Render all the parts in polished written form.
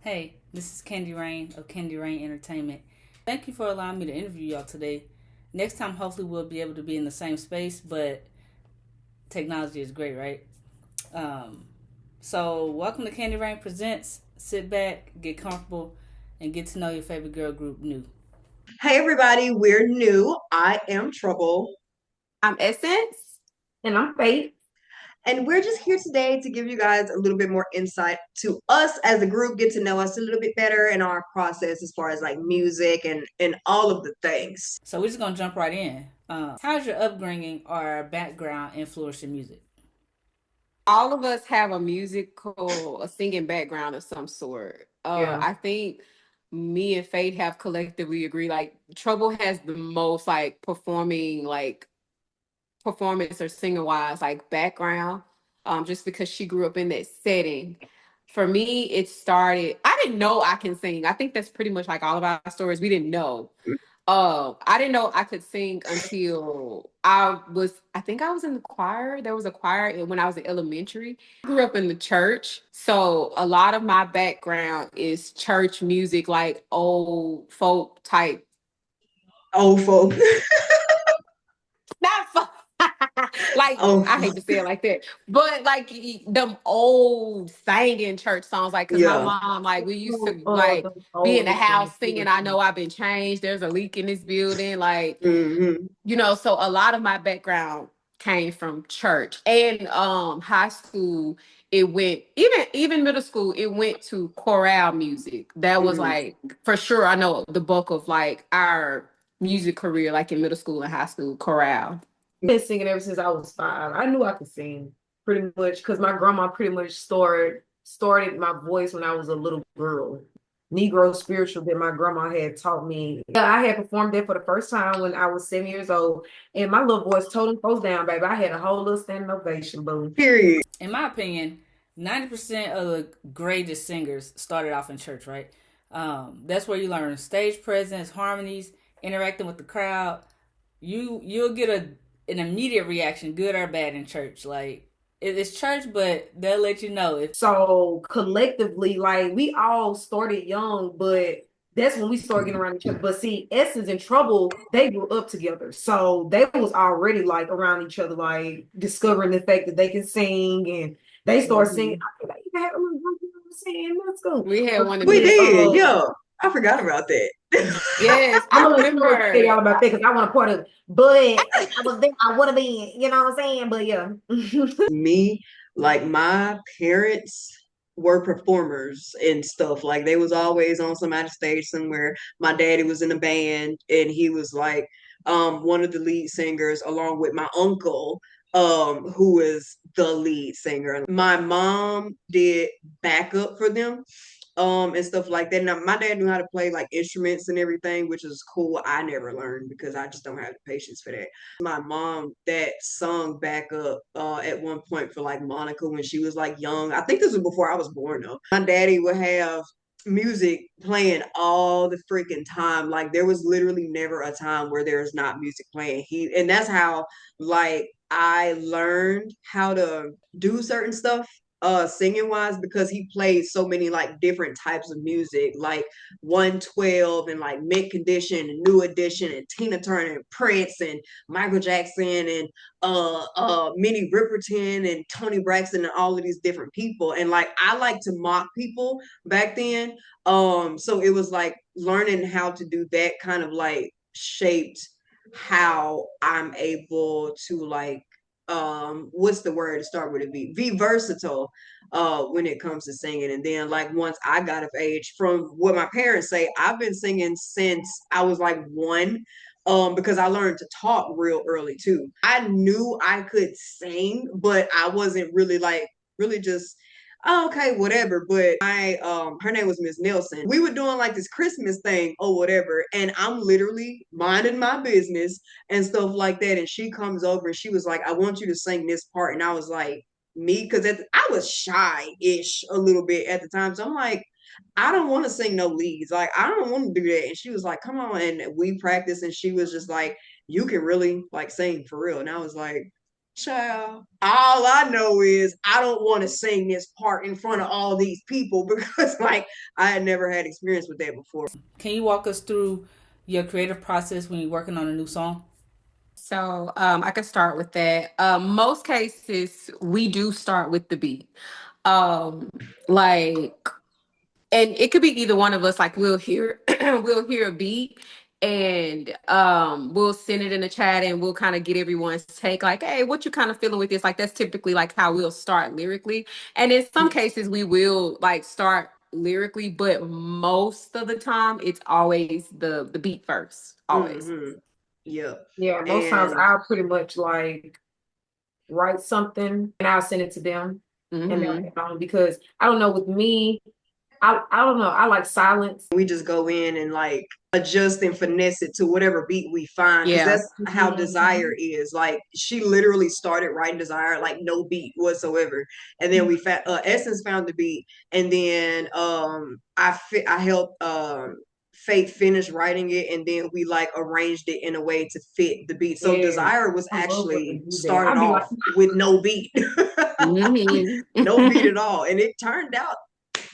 Hey, this is Candy Rain of Candy Rain Entertainment. Thank you for allowing me to interview y'all today. Next time, hopefully, we'll be able to be in the same space, but technology is great, right? Um, so, welcome to Candy Rain Presents. Sit back, get comfortable, and get to know your favorite girl group new. Hey everybody, we're new. I am Trouble, I'm Essence. And I'm Faith. and we're just here today to give you guys a little bit more insight to us as a group, get to know us a little bit better in our process as far as like music and all of the things. So, we're just going to jump right in. How's your upbringing or background influence your music? All of us have a singing background of some sort. Yeah. I think me and Faith have collectively agreed, like Trouble has the most like performance or singer wise like background. Just because she grew up in that setting. For me, it started, I didn't know I can sing. I think that's pretty much like all of our stories. We didn't know. I didn't know I could sing until I think I was in the choir. There was a choir when I was in elementary. I grew up in the church. So a lot of my background is church music, like old folk type. Old folk. Not folk. Like Oh, I hate to say it like that, but like them old singing church songs, like because my yeah. mom, like we used to like The be in the oldest house ones. singing. I know I've been changed. There's a leak in this building, like Hmm. so a lot of my background came from church and high school. It went even middle school. It went to chorale music. That was Hmm. like for sure. I know the bulk of like our music career, like in middle school and high school, chorale. Been singing ever since I was 5. I knew I could sing pretty much because my grandma pretty much started my voice when I was a little girl. Negro spiritual that my grandma had taught me. Yeah, I had performed that for the first time when I was 7 years old, and my little voice totally goes down, baby. I had a whole little standing ovation, boo. Period. In my opinion, 90% of the greatest singers started off in church, right? That's where you learn stage presence, harmonies, interacting with the crowd. You'll get an immediate reaction, good or bad, in church. Like it's church, but they'll let you know if. So collectively, like we all started young, but that's when we started getting around each other. But see, Essence and Trouble, they grew up together. So they was already like around each other, like discovering the fact that they can sing and they start singing. Hmm. I think they even had a little group, saying, let's go. We had But one of We them. then, did, yeah. I forgot about that. Yes, I'm I gonna let Story tell remember. y'all about that because I want to part of it. But if I was there, I would have been, you know what I'm saying? But yeah. Me, like my parents were performers and stuff. Like they was always on some out of stage somewhere. My daddy was in a band and he was like one of the lead singers along with my uncle who is the lead singer. My mom did backup for them and stuff like that. Now my dad knew how to play like instruments and everything, which is cool. I never learned because I just don't have the patience for that. My mom that sung backup at one point for like Monica when she was like young. I think this was before I was born though. My daddy would have music playing all the freaking time. Like there was literally never a time where there's not music playing. And that's how like I learned how to do certain stuff singing wise because he played so many like different types of music like 112 and like mint condition and new edition and Tina Turner and Prince and Michael Jackson and Minnie Riperton and Tony Braxton and all of these different people. And like I like to mock people back then. So it was like learning how to do that kind of like shaped how I'm able to like what's the word to start with, it be versatile when it comes to singing. And then like once I got of age, from what my parents say, I've been singing since I was like 1, because I learned to talk real early too. I knew I could sing, but I wasn't really like really just oh, okay, whatever. But I her name was Miss Nelson. We were doing like this Christmas thing or whatever, and I'm literally minding my business and stuff like that. And she comes over and she was like, I want you to sing this part. And I was like, me? Because I was shy-ish a little bit at the time. So I'm like, I don't want to sing no leads. Like, I don't want to do that. And she was like, come on. And we practiced and she was just like, you can really like sing for real. And I was like, Child, all I know is I don't want to sing this part in front of all these people because, like, I had never had experience with that before. Can you walk us through your creative process when you're working on a new song? So I could start with that. Most cases we do start with the beat. Um, like, and it could be either one of us. Like we'll hear we'll hear a beat and we'll send it in the chat and we'll kind of get everyone's take. Like, hey, what you kind of feeling with this? Like that's typically like how we'll start lyrically. And in some cases we will like start lyrically, but most of the time it's always the beat first. Always. Mm-hmm. Yep. Yeah, most times And I'll pretty much like write something and I'll send it to them and they'll Mm-hmm. add on because I don't know with me, I don't know. I like silence. we just go in and like adjust and finesse it to whatever beat we find because Yeah. that's how Desire is. Like she literally started writing Desire like no beat whatsoever, and then we found Essence found the beat, and then I helped Faith finish writing it, and then we like arranged it in a way to fit the beat. So Yeah, Desire was I love when they actually do that. started I'll be like, off with no beat. No beat Mm-hmm. at all, and it turned out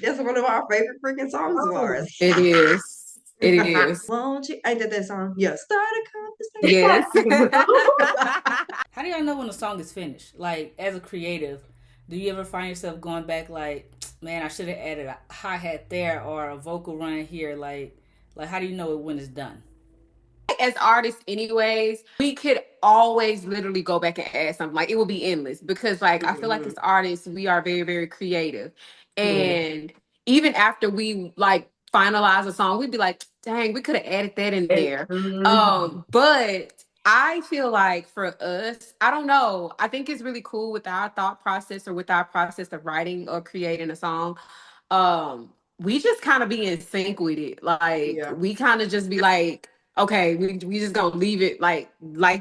that's one of our favorite freaking songs of oh. ours. It is. It is. Won't you? Ain't that song? Yeah, start a Yes. conversation. How do y'all know when a song is finished? Like, as a creative, do you ever find yourself going back like, man, I should have added a hi-hat there or a vocal run here? Like how do you know it when it's done? As artists anyways, we could always literally go back and add something. Like it will be endless because like I feel like Mhm. as artists, we are very, very creative. Yeah. And even after we like finalize a song, we'd be like, dang, we could have added that in there. Mhm. But I feel like for us, I don't know. I think it's really cool with our thought process or with our process of writing or creating a song. We just kind of be in sync with it. Like Yeah. we kind of just be like, okay, we just gonna leave it like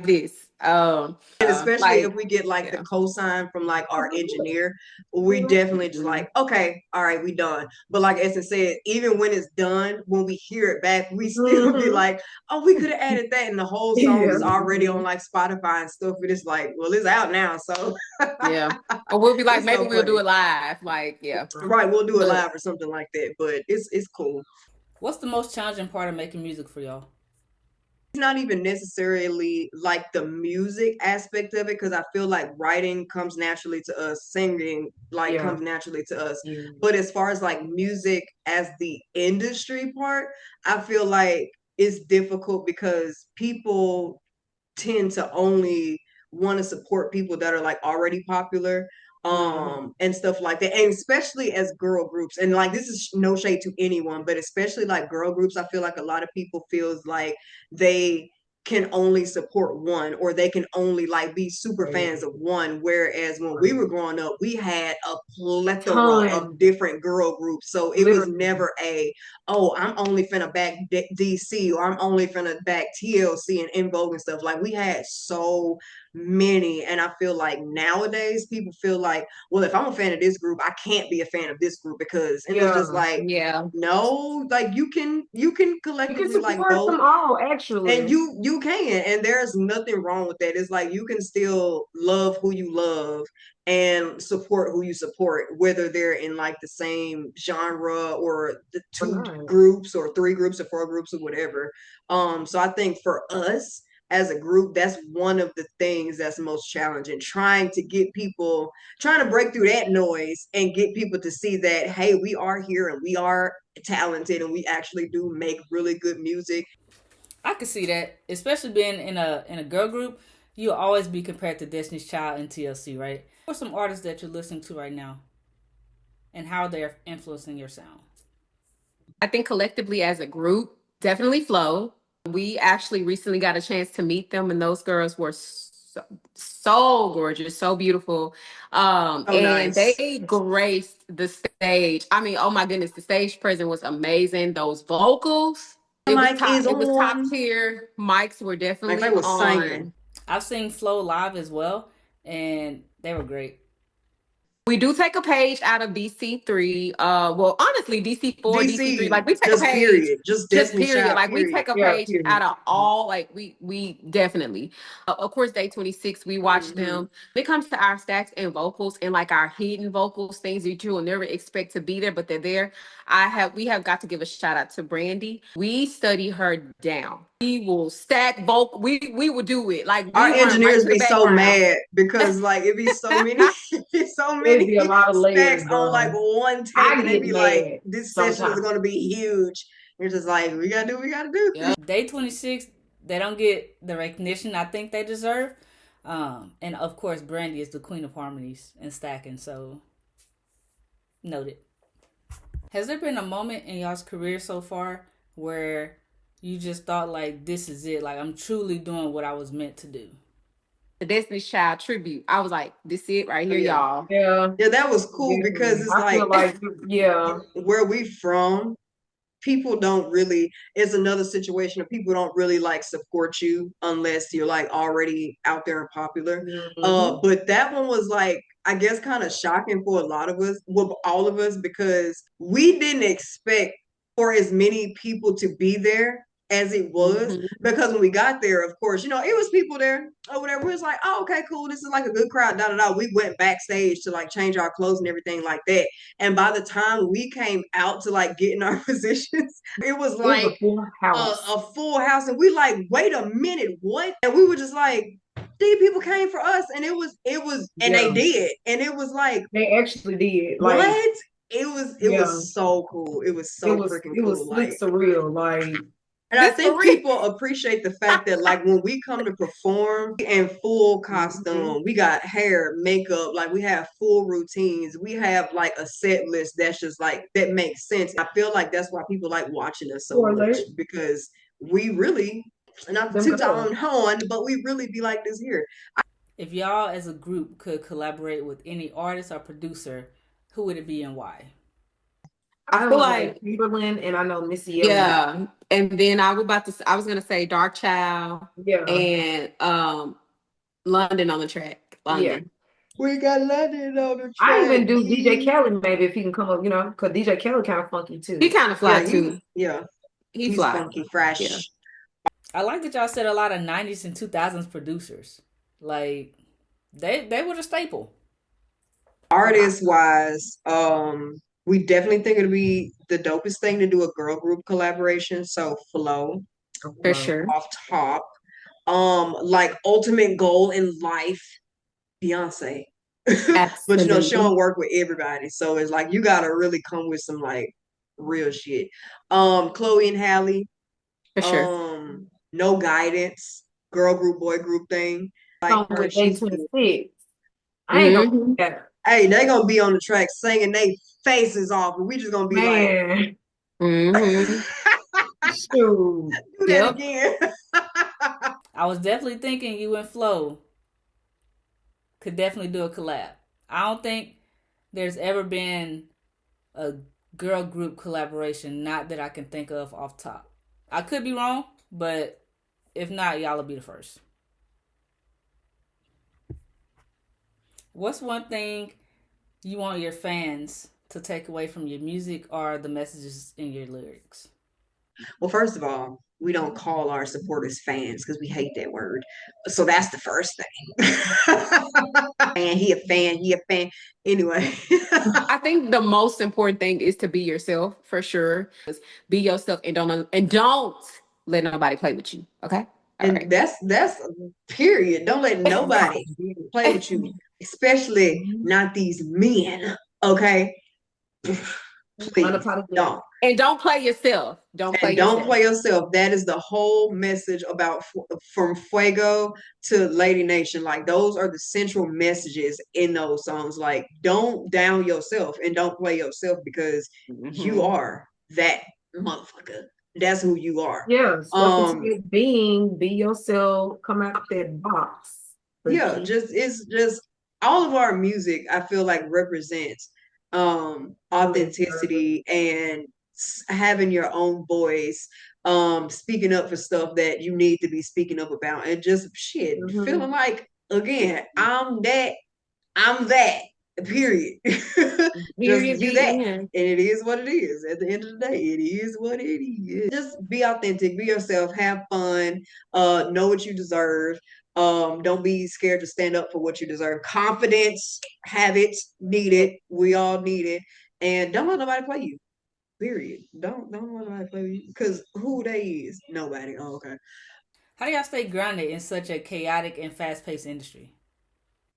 this. And especially if Like we get like the yeah. cosign from like our engineer, we definitely just Mhm. like, okay, all right, we done. But like Essence said, even when it's done, when we hear it back, we still be Mhm. like, oh, we could have added that, and the whole song Yeah. is already on like Spotify and stuff. But it's like, well, it's out now, so Yeah. Or we'll be like, it's maybe so we'll do funny. it live. Like, yeah. Right, we'll do it But live or something like that. But it's cool. What's the most challenging part of making music for y'all? It's not even necessarily like the music aspect of it because I feel like writing comes naturally to us, singing like Yeah. comes naturally to us. Yeah. But as far as like music as the industry part, I feel like it's difficult because people tend to only want to support people that are like already popular Mhm. and stuff like that, and especially as girl groups, and like this is no shade to anyone, but especially like girl groups, I feel like a lot of people feels like they can only support one, or they can only like be super fans of one, whereas when we were growing up we had a plethora of Ton, different girl groups, so it was literally. never a, oh, I'm only finna back DC, or I'm only finna back TLC and In Vogue and stuff. Like we had so many, and I feel like nowadays people feel like, well, if I'm a fan of this group, I can't be a fan of this group because, and it's just Yeah. like, yeah. no, like you can You can collectively like support vote, them all, and actually. you can, and there's nothing wrong with that. It's like you can still love who you love and support who you support, whether they're in like the same genre or the Or two not. groups or three groups or four groups or whatever. So I think for us as a group, that's one of the things that's most challenging, trying to get people, trying to break through that noise and get people to see that, hey, we are here and we are talented and we actually do make really good music. I could see that, especially being in a girl group, you'll always be compared to Destiny's Child and TLC, right? What are some artists that you're listening to right now, and how they're influencing your sound? I think collectively as a group, definitely Flow. We actually recently got a chance to meet them, and those girls were so gorgeous, so beautiful. Oh, And nice. they graced the stage. I mean, oh my goodness, the stage presence was amazing. Those vocals, The mic is it was top on. tier. Mics were Like they definitely was singing. on. I've seen Flo live as well, and they were great. We do take a page out of DC3. Well, honestly, DC4, DC3. Like we take a just page. period. Just Destiny period. Child, Like we period. take a Yeah, page period. out of all. Like we definitely. Of course, Day 26. We watch them. When it comes to our stacks and vocals and like our hidden vocals, things that you will never expect to be there, but they're there. We have got to give a shout out to Brandy. We study her down. We will stack vocal. We will do it. Like Our we run engineers right to be the so background. mad because like it'd be so many, so It'd many be a lot of layers stacks on like done. one take, I and they'd get be like, mad "This session is sometimes. going to be huge." You're just like, "We gotta do, what we gotta do." Yeah. Day 26, they don't get the recognition I think they deserve. And of course, Brandy is the queen of harmonies and stacking, so noted. Has there been a moment in y'all's career so far where you just thought like, this is it, like I'm truly doing what I was meant to do? The Destiny's Child tribute. I was like, this it right here, Yeah. y'all. Yeah, that was cool Yeah. because it's I feel like where we from, people don't really, it's another situation of people don't really like support you unless you're like already out there and popular. But that one was like, I guess kind of shocking for a lot of us, well, all of us, because we didn't expect for as many people to be there as it was. Because when we got there, of course, you know, it was people there or whatever. We was like, oh, okay, cool. This is like a good crowd. Da da da. We went backstage to like change our clothes and everything like that. And by the time we came out to like get in our positions, it was like a full house. A full house. And we like, wait a minute, what? And we were just like, these people came for us, and it was, and they did, and it was like they actually did. What? Like it was so cool. It was so freaking cool. It was slick surreal. Like, and I think people appreciate the fact that like when we come to perform in full costume, we got hair, makeup, like we have full routines. We have like a set list that's just like, that makes sense. I feel like that's why people like watching us so much, because we really, not to toot our own horn, but we really be like this here. If y'all as a group could collaborate with any artist or producer, who would it be and why? I feel like Timberland, and I know Missy. Yeah, and then I was gonna say Dark Child. Yeah, and London on the track. London. Yeah. We got London on the track. I even do DJ Kelly maybe if he can come up, you know, because DJ Kelly kind of funky too. He kind of fly too. Yeah, he's fly. Funky, fresh. Yeah. I like that y'all said a lot of 90s and 2000s producers. Like they were the staple. Artist wise, we definitely think it'd be the dopest thing to do a girl group collaboration. So Flo, for sure, off top. Like ultimate goal in life, Beyonce. But you know, she don't work with everybody, so it's like you gotta really come with some like real shit. Chloe and Halle, for sure. No Guidance, girl group, boy group thing. Like with Day 26. I ain't gonna care. Hey, they gonna be on the track singing they faces off, and we just gonna be like, Shoot. do that again. I was definitely thinking you and Flo could definitely do a collab. I don't think there's ever been a girl group collaboration, not that I can think of off top. I could be wrong, but if not, y'all will be the first. What's one thing you want your fans to take away from your music or the messages in your lyrics? Well, first of all, we don't call our supporters fans because we hate that word. So that's the first thing. And he a fan. Anyway. I think the most important thing is to be yourself, for sure. Be yourself and don't let nobody play with you. Okay? And that's period. Don't let nobody play with you, especially not these men. Okay? Please don't. And don't play yourself. Don't play yourself. That is the whole message about from Fuego to Lady Nation. Like those are the central messages in those songs. Like don't down yourself and don't play yourself because you are that motherfucker. That's who you are. Yeah. Be yourself. Come out that box. Yeah. It's just all of our music. I feel like represents authenticity and having your own voice, speaking up for stuff that you need to be speaking up about, and just feeling like, again, I'm that. Period. Just Period. do The that. end. And it is what it is. At the end of the day, it is what it is. Just be authentic, be yourself, have fun, know what you deserve. Don't be scared to stand up for what you deserve. Confidence, have it, need it. We all need it. And don't let nobody play you. Period. Don't let nobody play with you. Because who they is? Nobody. Oh, okay. How do y'all stay grounded in such a chaotic and fast paced industry?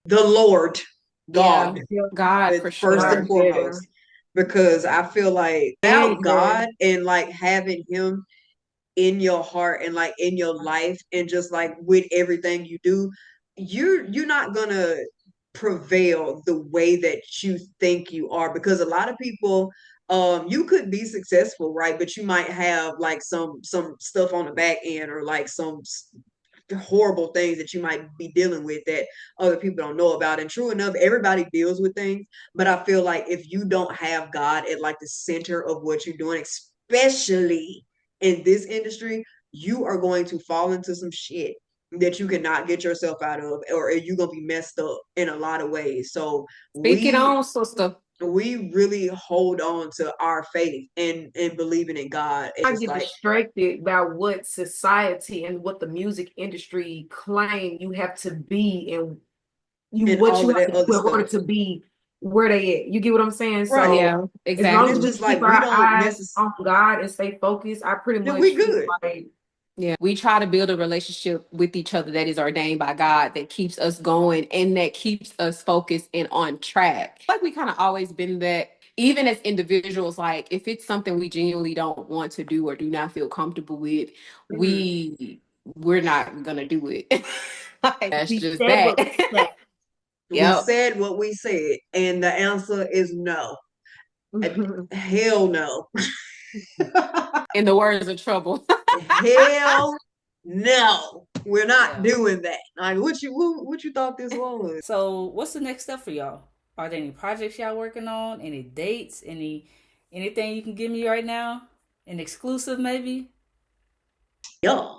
The Lord, Yeah. God, Yeah, God it's for first sure. and God, yeah. foremost. Because I feel like without Amen. God and like having Him in your heart and like in your life and just like with everything you do, you're not gonna prevail the way that you think you are, because a lot of people, you could be successful, right, but you might have like some stuff on the back end, or like some horrible things that you might be dealing with that other people don't know about. And true enough, everybody deals with things, but I feel like if you don't have God at like the center of what you're doing, especially in this industry, you are going to fall into some shit that you cannot get yourself out of, or you're gonna be messed up in a lot of ways. So Speak it we on, sister. we really hold on to our faith and believing in God. It's I just get like, distracted by what society and what the music industry claim you have to be, and and what all you of have that to do other in order stuff. to be where they at. You get what I'm saying? Right. So Yeah, as long And as it's exactly. we just keep like we our don't eyes necessarily, on God and stay focused, I pretty then we much feel good. like Yeah, we try to build a relationship with each other that is ordained by God, that keeps us going and that keeps us focused and on track. Like we kind of always been that, even as individuals. Like if it's something we genuinely don't want to do or do not feel comfortable with, Mhm. we're not gonna do it. Like that's we just said that. what we said. We Yep. said what we said, and the answer is no. Hell no. In the words of Trouble. Hell no. We're not Yeah. doing that. Like what you thought this was? So, what's the next step for y'all? Are there any projects y'all working on? Any dates? Anything you can give me right now? An exclusive, maybe? Yeah,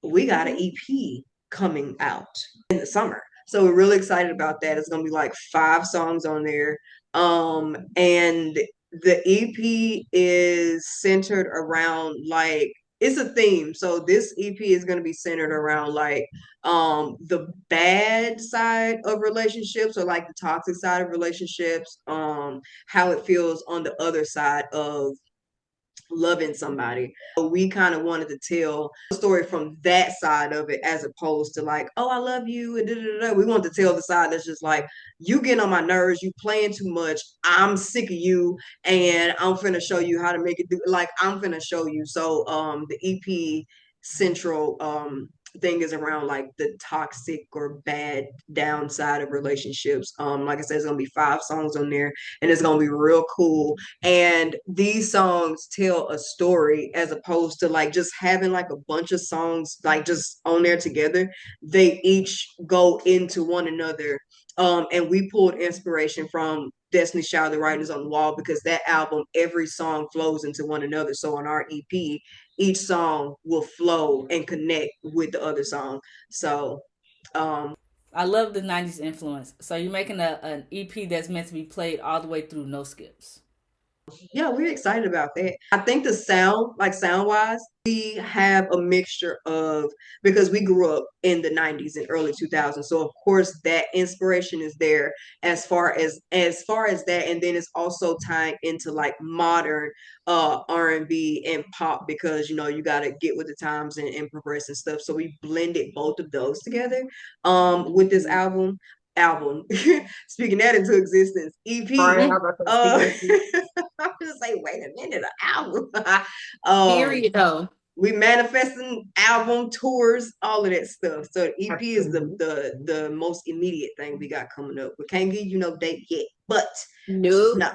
we got an EP coming out in the summer. So we're really excited about that. It's gonna be like 5 songs on there. And the EP is centered around like, it's a theme. So this EP is gonna be centered around like the bad side of relationships, or like the toxic side of relationships, how it feels on the other side of loving somebody. So we kind of wanted to tell a story from that side of it, as opposed to like, oh, I love you and da, da, da. We want to tell the side that's just like, you getting on my nerves, you playing too much, I'm sick of you, and I'm finna show you how to make it do, like I'm finna show you. So the EP central thing is around like the toxic or bad downside of relationships. Like I said, it's gonna be 5 songs on there, and it's gonna be real cool. And these songs tell a story, as opposed to like just having like a bunch of songs like just on there together. They each go into one another. And we pulled inspiration from Destiny Child, The Writings on the Wall, because that album, every song flows into one another. So on our EP, each song will flow and connect with the other song. So I love the 90s influence. So, you're making an EP that's meant to be played all the way through, no skips. yeah, we're excited about that. I think the sound, like sound wise, we have a mixture of, because we grew up in the 90s and early 2000s. So of course that inspiration is there, as far as that, and then it's also tying into like modern R&B and pop, because you got to get with the times and progress and stuff. So we blended both of those together with this album. Speaking that into existence, EP. Right, how about that uh speaking I'm just like, wait a minute, an album. Period though. We manifesting album tours, all of that stuff. So EP is the absolutely. the most immediate thing we got coming up. We can't give you no date yet, but just Nope. know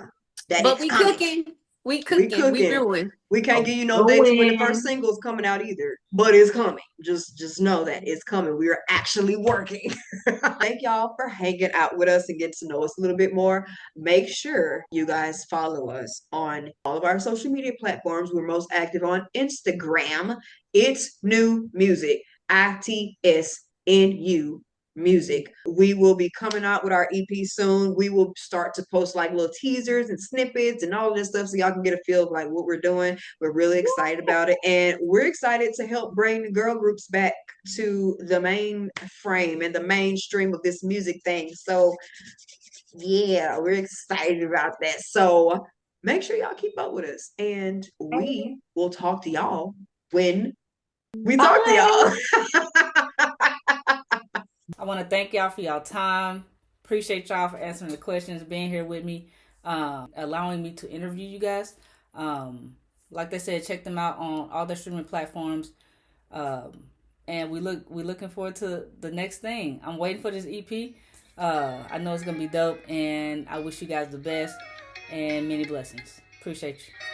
that But it's we coming. cooking. We We cooking. We cooking. brewing. We can't give you no dates when the first Going. single's coming out either, but it's coming. Just know that it's coming. We are actually working. Thank y'all for hanging out with us and getting to know us a little bit more. Make sure you guys follow us on all of our social media platforms. We're most active on Instagram. It's New Music. ITSNU music. We will be coming out with our EP soon. We will start to post like little teasers and snippets and all of this stuff so y'all can get a feel of like what we're doing. We're really excited about it. And we're excited to help bring the girl groups back to the main frame and the mainstream of this music thing. So yeah, we're excited about that. So make sure y'all keep up with us. And we will talk to y'all when we talk to y'all. I want to thank y'all for y'all time. Appreciate y'all for answering the questions, being here with me, allowing me to interview you guys. Like I said, check them out on all their streaming platforms. And we're looking forward to the next thing. I'm waiting for this EP. I know it's gonna be dope, and I wish you guys the best and many blessings. Appreciate you.